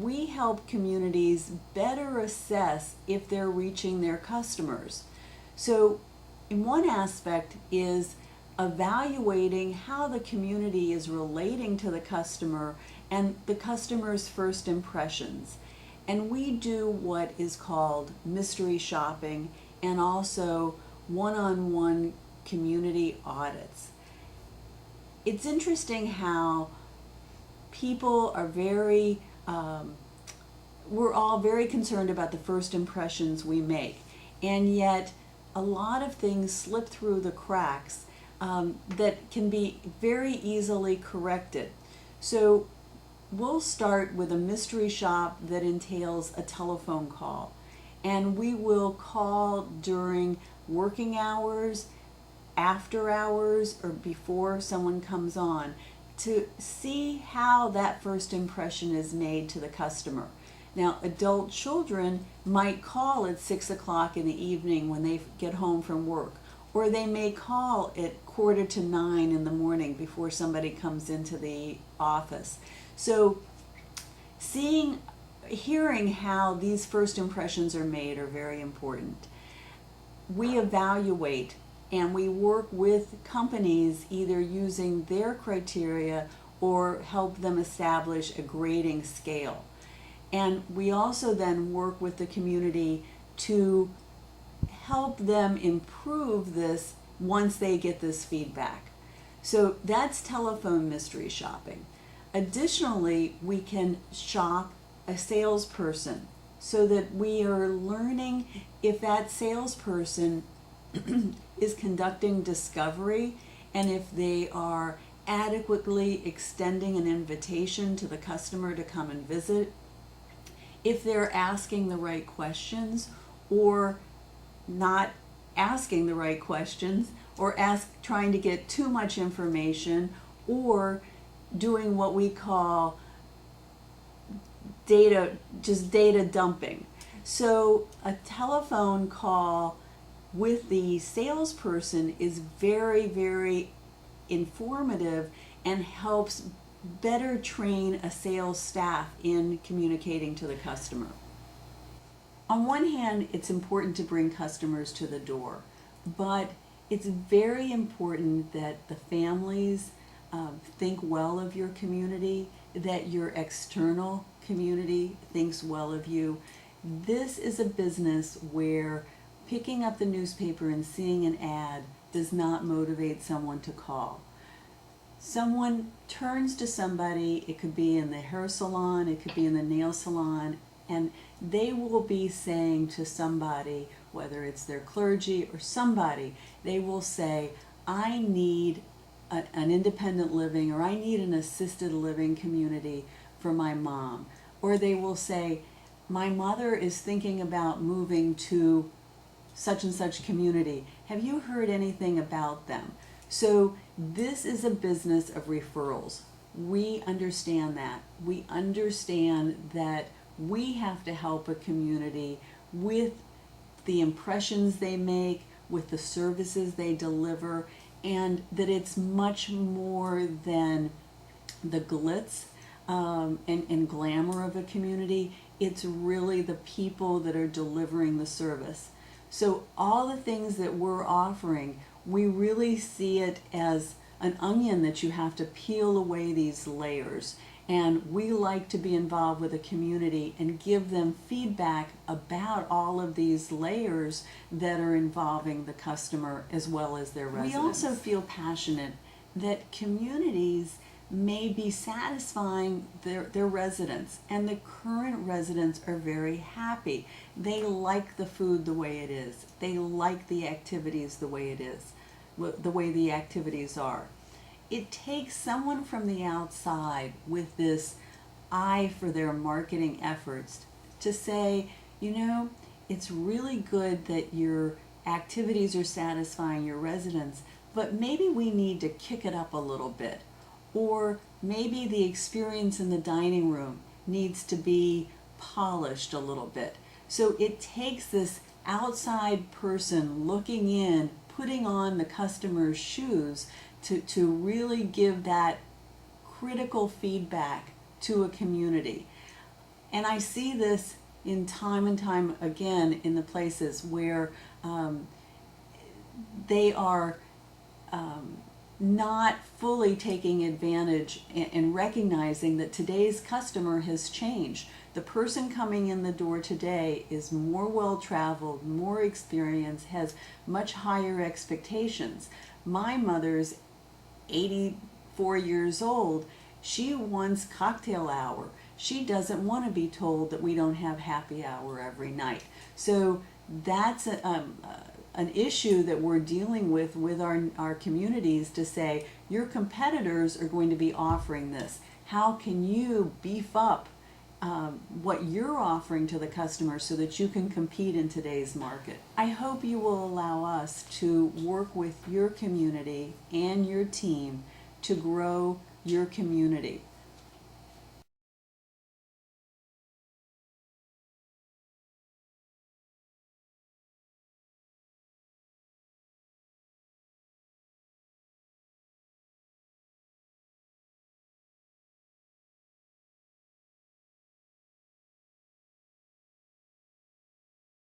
we help communities better assess if they're reaching their customers. So in one aspect is evaluating how the community is relating to the customer and the customer's first impressions. And we do what is called mystery shopping and also one-on-one community audits. It's interesting how people are we're all very concerned about the first impressions we make, and yet a lot of things slip through the cracks that can be very easily corrected. So we'll start with a mystery shop that entails a telephone call, and we will call during working hours, after hours, or before someone comes on to see how that first impression is made to the customer. Now, adult children might call at 6 o'clock in the evening when they get home from work, or they may call at 8:45 in the morning before somebody comes into the office. So hearing how these first impressions are made are very important. We evaluate and we work with companies either using their criteria or help them establish a grading scale. And we also then work with the community to help them improve this once they get this feedback. So that's telephone mystery shopping. Additionally, we can shop a salesperson so that we are learning if that salesperson is conducting discovery and if they are adequately extending an invitation to the customer to come and visit, if they're asking the right questions or not asking the right questions, or trying to get too much information, or doing what we call data dumping. So a telephone call with the salesperson is very, very informative and helps better train a sales staff in communicating to the customer. On one hand, it's important to bring customers to the door, but it's very important that the families think well of your community, that your external community thinks well of you. This is a business where picking up the newspaper and seeing an ad does not motivate someone to call. Someone turns to somebody, it could be in the hair salon, it could be in the nail salon, and they will be saying to somebody, whether it's their clergy or somebody, they will say, I need an independent living, or I need an assisted living community for my mom. Or they will say, my mother is thinking about moving to such and such community. Have you heard anything about them? So this is a business of referrals. We understand that. We understand that we have to help a community with the impressions they make, with the services they deliver, and that it's much more than the glitz and glamour of a community. It's really the people that are delivering the service. So all the things that we're offering, we really see it as an onion that you have to peel away these layers. And we like to be involved with a community and give them feedback about all of these layers that are involving the customer as well as their residents. We also feel passionate that communities may be satisfying their residents, and the current residents are very happy. They like the food the way it is. They like the activities the way it is, the way the activities are. It takes someone from the outside with this eye for their marketing efforts to say, you know, it's really good that your activities are satisfying your residents, but maybe we need to kick it up a little bit. Or maybe the experience in the dining room needs to be polished a little bit. So it takes this outside person looking in, putting on the customer's shoes to really give that critical feedback to a community. And I see this in time and time again in the places where they are not fully taking advantage and recognizing that today's customer has changed. The person coming in the door today is more well-traveled, more experienced, has much higher expectations. My mother's 84 years old. She wants cocktail hour. She doesn't want to be told that we don't have happy hour every night. So that's an issue that we're dealing with our communities, to say your competitors are going to be offering this. How can you beef up what you're offering to the customer so that you can compete in today's market? I hope you will allow us to work with your community and your team to grow your community.